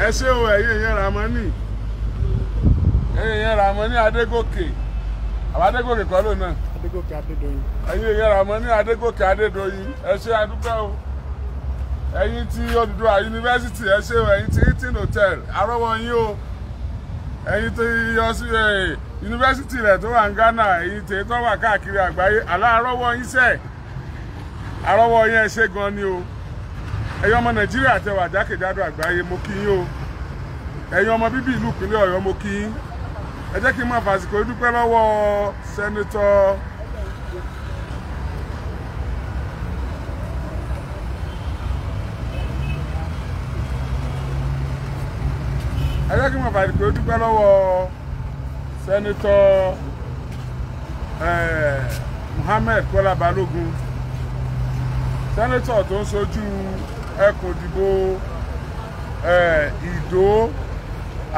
ẹ ṣé o ẹ̀yin yẹn Ramoni Adégòkè àwọn Adégòkè kọ́ ló náà Adégòkè Adédoyin ẹ̀yin yẹn Ramoni Adégòkè Adédoyin ẹ ṣé adúpẹ́ o ẹ̀yin tí Odùduwà yunifásitì ẹ ṣé o ẹ̀yin tí Hilton hotel arọ́wọ́ yín o ẹ̀yin tí yọ sí yunifásitì rẹ̀ tó wà ní Ghana ẹ̀yin tí tó wà káàkiri àgbáyé aláàrọ́wọ́ yín sẹ́ẹ̀ arọ́wọ́ yín ẹ ṣé gan ni o ẹ̀yin ọmọ Nàìjíríà tẹ́ wà jákèjádò àgbáyé mo kí yín o ẹ̀yin ọmọ bíbí ìlú ìpínlẹ̀ Ọ̀yọ́ mo kí yín ẹ jẹ́ kí n máa fàsìkò dúpẹ́ lọ́wọ́ sẹ́nitọ́ Muhammed Kọ́lá Balógun sẹ́nitọ̀ tó ń ṣojú ẹkùn ìdìbò Ìdó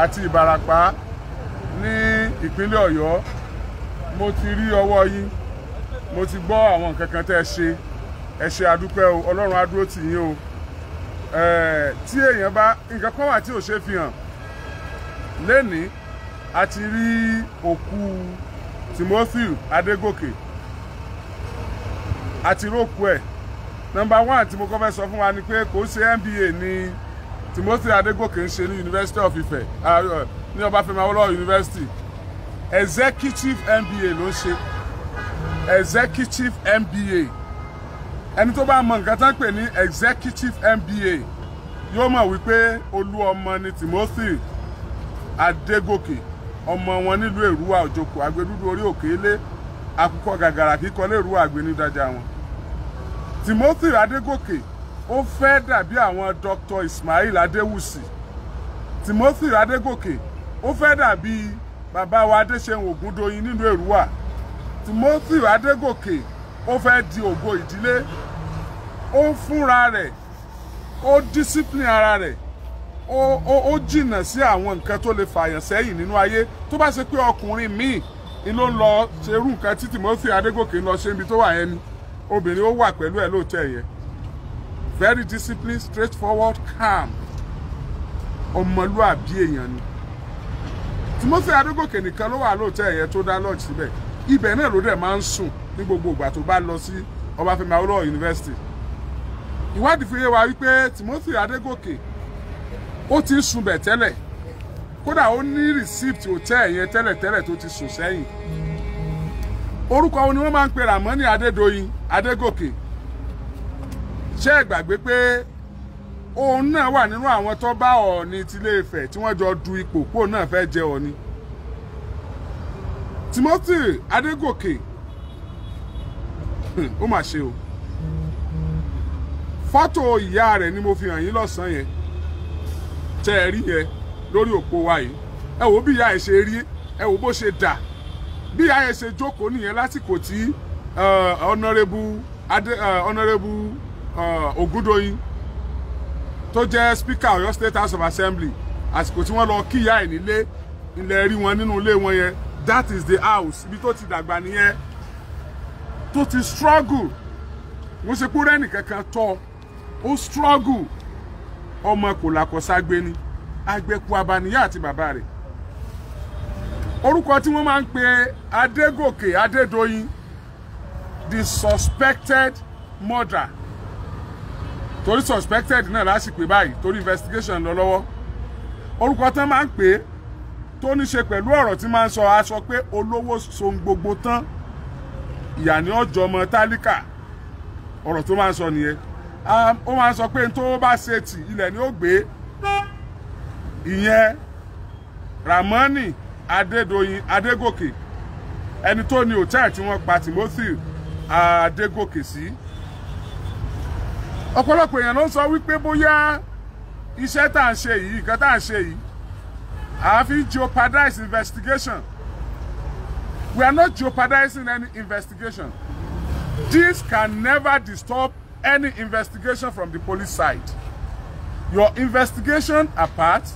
àti Ìbàràpá ní ìpínlẹ̀ Ọ̀yọ́ mo ti rí ọwọ́ yín mo ti gbọ́ àwọn nǹkan kan tẹ́ ẹ ṣe adúpẹ́ o Ọlọ́run á dúró tì yín o tí èèyàn bá nǹkan kan wà tí ò ṣe fi hàn lẹ́ni a ti rí òkú Timothy Adégòkè àti rókù ẹ̀ number 1 tí mo kọ́ fẹ́ sọ fún wa ni pé kò ṣe MBA ní Timothy Adégòkè ń ṣe ní University of Ife ní Ọbáfẹ́mi Awólọ́wọ̀ University executive MBA ló ń ṣe executive MBA ẹni tó bá mọ nǹkan tán pè ní executive MBA yóò mọ̀ wípé olú ọmọ ni Timothy Adégòkè ọmọ wọn nílùú Èrúwà Òjòkó Àgbẹ̀dúdú orí òkè ilé àkùkọ gàgàrà kíkọ lé Èrúwà àgbẹ̀ ní dájà wọn. Timothy Adégòkè ó fẹ́ dàbí àwọn Dr. Ismail Adéwùsì. Timothy Adégòkè ó fẹ́ dàbí bàbá wa Adéṣeun Ògúndóyin nílùú Èrúwà. Timothy Adégòkè ó fẹ́ di ògo ìdílé ó fúnra rẹ̀ ó discipline ara rẹ̀ ó jìnnà sí àwọn nǹkan tó lè fààyàn sẹ́yìn nínú ayé tó bá ṣe pé ọkùnrin míì ni ló ń lọ ṣerú nǹkan tí Timothy Adégòkè ń lọ ṣe níbi tó wà yẹn ni obìnrin ó wà pẹ̀lú ẹ̀ lóòótọ́ yẹn very disciplined straightforward calm ọmọlúàbí èèyàn ni Timothy Adégòkè nìkan ló wà lóòótọ́ yẹn tó dá lodge síbẹ̀ ibẹ̀ náà ló dẹ̀ máa ń sùn ní gbogbo ìgbà tó bá lọ sí Ọbáfẹ́mi Awólọ́wọ̀ University ìwádìí fi yé wa wípé Timothy Adégòkè ó ti ń sùn bẹ̀ tẹ́lẹ̀ kódà ó ní receipt hotel yẹn tẹ́lẹ̀tẹ́lẹ̀ tó ti sùn sẹ́yìn orúkọ wọn ni wọ́n máa ń pe Ramoni Adédoyin Adégòkè ṣé ẹ gbàgbé pé òun náà wà nínú àwọn tó bá Ọọ̀ni tilé Ifẹ̀ tí wọ́n jọ du ipò pò náà fẹ́ jẹ Ọọ̀ni Timothy Adégòkè ó mà ṣe o fọ́tò ìyá rẹ̀ ni mo fi hàn yín lọ́sàn-án yẹn tẹ́ ẹ rí yẹn lórí òpó wa yìí ẹ wò bí ìyá ẹ ṣe rí ẹ wò bó ṣe dà bí ìyá ẹ ṣe jókòó nìyẹn lásìkò tí honorable Ògúndóyin tó jẹ́ speaker Ọ̀yọ́ State House of Assembly àsìkò tí wọ́n lọ kí ìyá ẹ̀ nílé ilẹ̀ rí wọn nínú ilé wọn yẹn that is the house ibi tó ti dàgbà nìyẹn tó ti struggle wọ́n ṣe kúrẹ́ nìkankan tọ́ ó struggle ọmọ kò làkọ̀ságbé ni agbẹ́kú abaniyá àti bàbá rẹ̀ orúkọ tí wọ́n máa ń pe Adégòkè Adédoyin the suspected murder torí suspected náà lásìkò báyìí torí investigation lọ lọ́wọ́ orúkọ tán máa ń pè tó ní ṣe pẹ̀lú ọ̀rọ̀ tí máa ń sọ aṣọ pé olówó sohun gbogbo tán ìyà ní ọjọ́ ọmọ tálíkà ọ̀rọ̀ tó máa ń sọ nìyẹn ó máa ń sọ pé tó bá ṣe tì ilẹ̀ ni ó gbé ìyẹn Ramoni Adédoyin Adégòkè ẹni tó ní hòtẹ́ẹ̀lì tí wọ́n pa Timothy Adégòkè sí ọ̀pọ̀lọpọ̀ èèyàn ló ń sọ wípé bóyá iṣẹ́ tá à ń ṣe yìí nǹkan tá à ń ṣe yìí àfi jeopardize investigation. We are not jeopardizing any investigation. This can never disturb any investigation from the police side. Your investigation apart,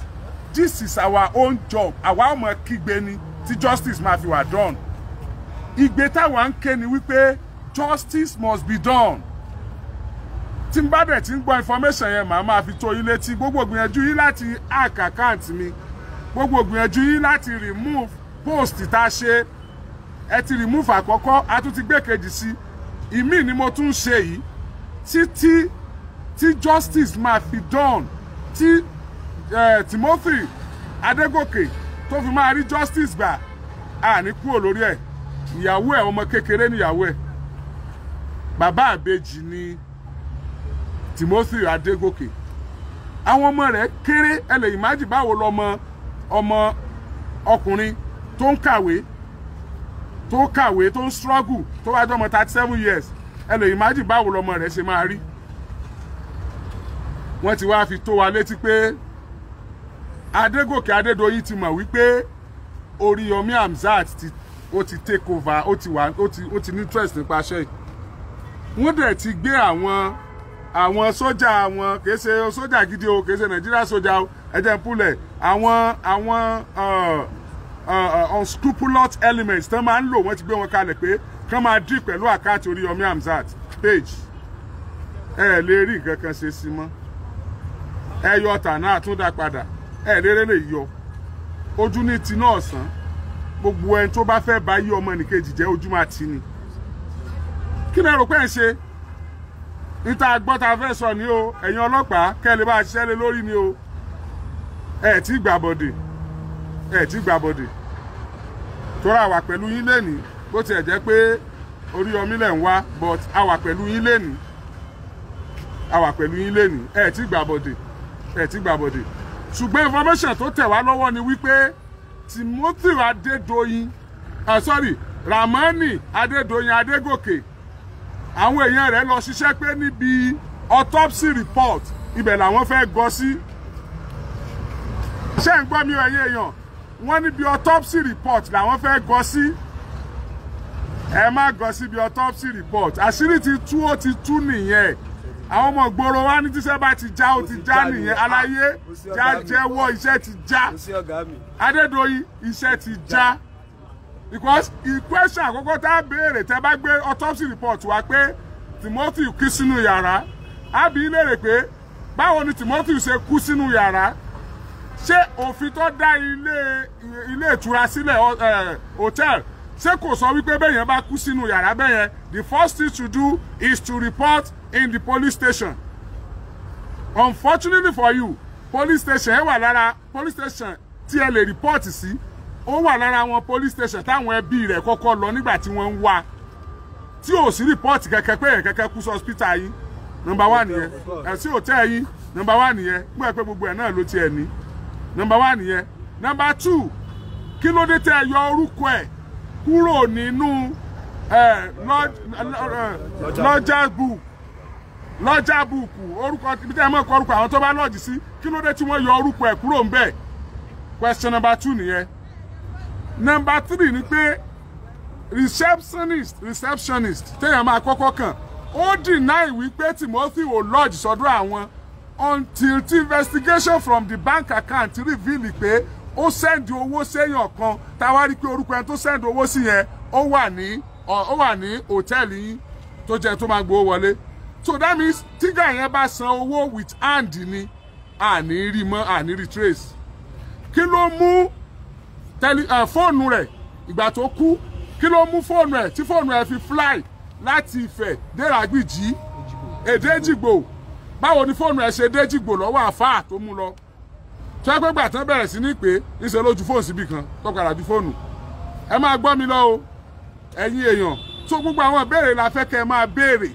this is our own job. Àwa ọmọ kígbe ni tí justice máa fi wà done. Ìgbé táwa ń ké ni wípé justice must be done. tí n bá dẹ̀ tí ń gbọ́ information yẹn màá máa fi tó yín létí. Gbogbo gbìyànjú yín láti hack account mi, gbogbo gbìyànjú yín láti remove post tá a ṣe, ẹ ti remove àkọ́kọ́, a tún ti gbé kejì sí, ìmí ni mo tún ṣe yìí tí justice máa fi done, tí Timothy Adégòkè tó fi máa rí justice gbà, a ní kúrò lórí ẹ̀. Ìyàwó ẹ̀ ọmọ kékeré níyàwó ẹ̀, bàbá àbèjì ni Timothy Adégòkè. Àwọn ọmọ rẹ̀ kéré, ẹ lè imagine báwo lọmọ ọmọ ọkùnrin tó ń kàwé tó ń struggle tó wá jọmọ 37 years, ẹ lè imagine báwo lọmọ rẹ̀ ṣe máa rí. Wọ́n ti wá fi tó wa létí pé Adégòkè Adédoyin ti mọ̀ wípé Oríyọmí Hamzat ó ti take over, ó ti ní interest nípa iṣẹ́ yìí. Wọ́n dẹ̀ ti gbé àwọn sójà wọn, kìí ṣe sójà gidi o, kìí ṣe Nàìjíríà sójà o, ẹ̀jẹ̀ púlẹ̀, àwọn unscrupulous elements tán máa ń lò, wọ́n ti gbé wọn kalẹ̀ pé kán máa dì pẹ̀lú àkáàtì Oríyọmí Hamzat page. Ẹ lè rí nǹkan kan ṣe sí mọ́. Ẹ yọ tànà àtúndà padà, ẹ lérè lè yọ. Ojú ní ti náà sàn. Gbogbo ẹni tó bá fẹ́ bá yí ọmọ nìkejì jẹ́ ojú máa ti ni. Kí lẹ rò pé ń ṣe? Níta gbọ́ ta fẹ́ sọ ni o, ẹ̀yin ọlọ́pàá kẹ́lẹ́ bá ṣiṣẹ́ lé lórí ni o. Ẹ ti gbàbọ̀dè, tó ra wà pẹ̀lú yín lénìí, bó tiẹ̀ jẹ́ pé Oríyọmí lẹ̀ ń wá, but a wà pẹ̀lú yín lénìí, ẹ ti gbàbọ̀dè. Ṣùgbọ́n information tó tẹ̀ wá lọ́wọ́ ni wípé Timothy Adédoyin, Ramani Adédoyin Adégòkè, àwọn èèyàn rẹ̀ lọ ṣiṣẹ́ pé níbi autopsy report ibẹ̀ làwọn fẹ́ gọ sí. Ṣé ń gbọ́ mi ẹ̀yin èèyàn? Wọ́n níbi autopsy report làwọn fẹ́ gọ sí. Ẹ má gọ síbi autopsy report. Àṣírí ti tú, ó ti tú nìyẹn. Àwọn ọmọ ìgboro wa ní tíṣẹ́ bá ti já, ó ti já nìyẹn. Aláyé já jẹ́wọ́, iṣẹ́ ti já. Adédoyin, iṣẹ́ ti já. Because question àkọ́kọ́ tá a béèrè tẹ́ bá gbé autopsy report wá pé Timothy kú sínú yàrá, á bi léèrè pé báwo ni Timothy ṣe kú sínú yàrá? Ṣé òfin tó dá ilé ìtura sílẹ̀ hotel, ṣé kò sọ wípé bẹ́yẹn bá kú sínú yàrá bẹ́yẹn, the first thing to do is to report in the police station. Unfortunately for you, police station ẹ wà lára police station tí ẹ lè report sí, ó wà lára àwọn police station táwọn ẹbí rẹ̀ kọ́kọ́ lọ nígbà tí wọ́n ń wá, tí ò sí report kẹ̀kẹ́ pé ẹ̀ kẹ́kẹ́ kú sí hospital yín. Number 1 nìyẹn. Ẹ̀ sí hotel yín. Number 1 nìyẹn. Gbọ́ pé gbogbo ẹ̀ náà ló tiẹ̀ ní. Number 1 nìyẹn. Number 2, kí ló dé tẹ́ yọ orúkọ ẹ̀ kúrò nínú lọ́jà búùkù, orúkọ ibi tẹ́ mọ̀ kọ orúkọ àwọn tó bá lọ́ọ̀jì sí, kí ló dé tí wọ́n yọ orúkọ ẹ̀ kúrò ńbẹ̀? Question number 2 nìyẹn. Number 3 ni pé receptionist téèyàn máa kọ́kọ́ kàn, ó deny wípé Timothy ò lodge sọ́dọ̀ àwọn until the investigation from the bank account reveal pé ó send owó séèyàn kan, táwa rí pé orúkọ ẹni tó send owó sí yẹn ó wà ní hòtẹ́ẹ̀lì yín tó jẹ́ tó máa gbowó wọlé. So that means tígà yẹn bá san owó with hand ni, àní rí mọ́, àní rí trace. Kí ló mú fóònù rẹ̀ ìgbà tó kú? Kí ló mú fóònù ẹ̀ tí fóònù ẹ̀ fi fly láti Ifẹ̀ dé Ràgbìjí Èdèjìgbò? Báwo ni fóònù ẹ̀ ṣe Èdèjìgbò lọ́wọ́ àfáà tó mú lọ? Tó ẹgbẹ́ gbà tán bẹ̀rẹ̀ sí ní pé ìṣe lójú fóònù síbì kan tó padà ju fóònù. Ẹ máa gbọ́ mi lọ o ẹ̀yin èèyàn. Tó gbogbo àwọn ìbéèrè la fẹ́ kẹ́ ẹ máa béèrè.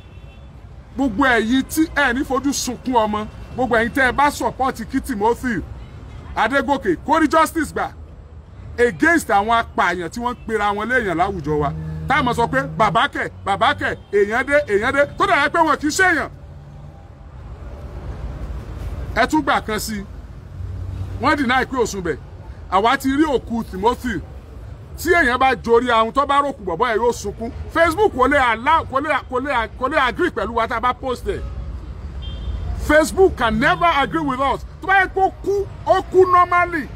Gbogbo ẹ̀yin tí ẹ ní fojú sunkún ọmọ, gbogbo ẹ̀yin tẹ́ ẹ bá support kí Timothy Adégòkè kó rí justice gbà against àwọn apààyàn tí wọ́n ń pera wọn léèyàn láwùjọ wa. Táwọn sọ pé bàbá kẹ̀ èèyàn dé tó dàgbà pé wọn kì í ṣèèyàn. Ẹ tún gbà kan sí wọ́n deny pé òsùnbẹ̀ àwa ti rí òkú Timothy. Tí èèyàn bá jorí ahun tó bá rókù bọ̀bọ́ ẹ̀ yóò sunkún. Facebook kò lè agree pẹ̀lú wa tá a bá post ẹ̀. Facebook can never agree with us. Tó bá yẹ pé ó kú normally,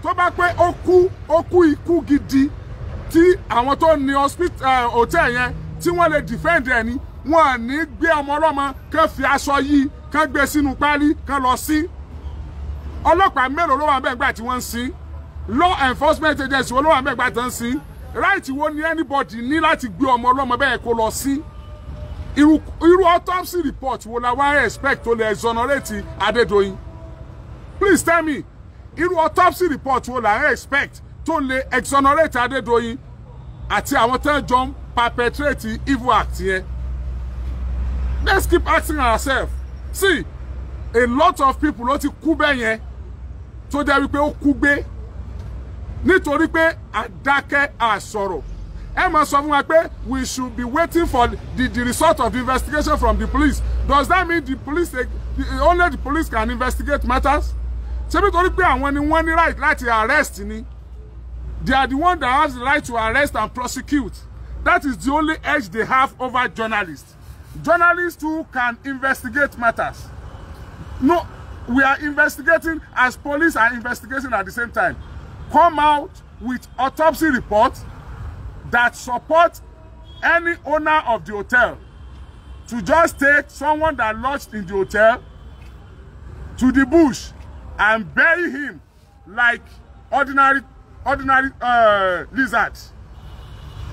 tó bá pé ó kú ikú gidi tí àwọn tó ní hotel yẹn tí wọ́n lè defend ẹ̀ ní, wọn ní gbé ọmọ ọlọ́mọ kán fi aṣọ yìí kán gbé sínú páálí kán lọ sí ọlọ́pàá mélòó ló wà ńbẹ̀ nígbà tí wọ́n ń sin law enforcement agency wo ló wà ńbẹ̀ nígbà tí wọ́n ń sin right wo ni anybody ní láti gbé ọmọ ọlọ́mọ bẹ́ẹ̀ kó lọ sí irú autopsy report wo la wá expect tó lè exonerate Adédoyin please tell me irú autopsy report wo la expect tó lè exonerate Adédoyin àti àwọn tán jọ ń perpetrate evil act yẹn. Let's keep asking ourselves. See, a lot of people ló ti kú bẹ́ẹ̀ yẹn tó jẹ́ wípé ó kú gbé nítorí pé àdákẹ́ àsọ̀rọ̀. Ẹ máa sọ fún wa pé we should be waiting for the result of the investigation from the police. Does that mean the police only the police can investigate matters? Ṣé nítorí pé àwọn ni wọ́n ní right láti arrest ni? They are the one that has the right to arrest and prosecute. That is the only edge they have over journalists. Journalists too can investigate matters. No, we are investigating as police are investigating at the same time. Come out with autopsy reports that support any owner of the hotel to just take someone that lodged in the hotel to the bush and bury him like ordinary lizards.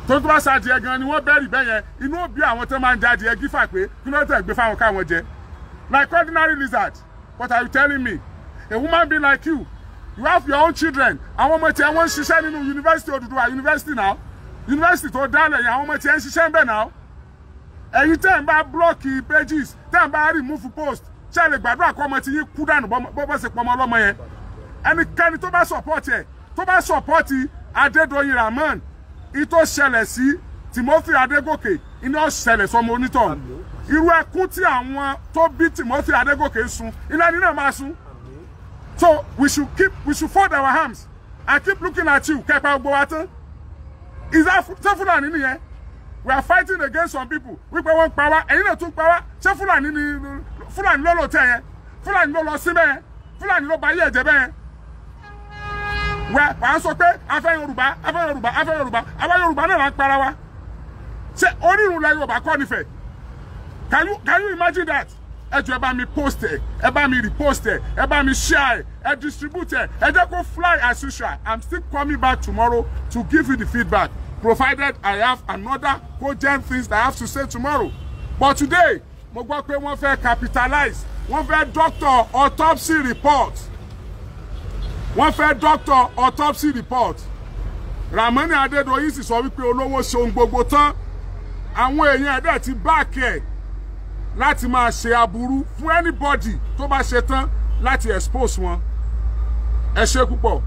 Tó bá sa adìẹ gan ni wọ́n bẹ́rì bẹ́yẹn inú òbí àwọn tó máa ń jẹ adìẹ gífà pé kí ló tẹ̀ gbé fáwọn káwọn jẹ like ordinary lizard. What are you telling me? A woman being like you have your own children. Àwọn ọmọ tiẹ̀ wọ́n ń ṣiṣẹ́ nínú University Odùduwà University now. University tó dálẹ̀ yẹn àwọn ọmọ tiẹ̀ ń ṣiṣẹ́ ń bẹ̀ now. Ẹ̀yin tẹ́ ń bá blọ́ọ̀kì pages tẹ́ ń bá remove post ṣe lè gbàdúrà kọ́ ọmọ tí yín kú dànù bọ́ ṣe pọ̀ ọmọ ọlọ́mọ yẹn. Ẹnikẹ́ni tó bá support ẹ̀ tó bá support Adédoyin Rahman ìtò ṣẹlẹ̀ sí Timothy Adégòkè iná ṣẹlẹ̀ sọmọ onítọ̀ irú ẹkún tí àwọn tó bí Timothy Adégòkè ń sun iná ní náà máa sun. So we should fold our arms and keep looking at you kẹpa gbogbo wa tán. Is that ṣé Fúlàní nìyẹn? We are fighting against some people wípé wọ́n ń pa wá ẹ̀yin náà tún pa wá ṣé Fúlàní ni Fúlàní ló lò tẹ̀ yẹn Fúlàní ló lọ sí bẹ́ẹ̀ Fúlàní ló ba ayé ẹ̀jẹ̀ bẹ́ẹ̀. Wà á sọ pé afẹ́ Yorùbá àwọn Yorùbá náà là ń para wa ṣé onírun la Yorùbá kọ́ nífẹ̀ẹ́ can you imagine that? Ẹ jọ̀ọ́ ẹ bá mi post ẹ ẹ bá mi repost ẹ ẹ bá mi share ẹ distribute ẹ ẹ jẹ́ kó fly as usual. I'm still coming back tomorrow to give you the feedback provided I have another cogent things that I have to say tomorrow. But today mo gbọ́ pé wọ́n fẹ́ capitalize wọ́n fẹ́ doctor autopsy report. Wọ́n fẹ́ doctor autopsy report. Ramani Adédoyin sì sọ wípé olówó ṣe ohun gbogbo tán. Àwọn èèyàn ẹ̀dẹ̀ ti back ẹ̀ láti máa ṣe aburú fún anybody tó bá ṣe tán láti expose wọn. Ẹ ṣé púpọ̀.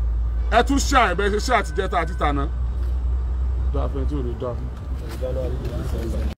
Ẹ tún ṣe àìbẹ̀ ṣe àtijẹ́ta àti tàná.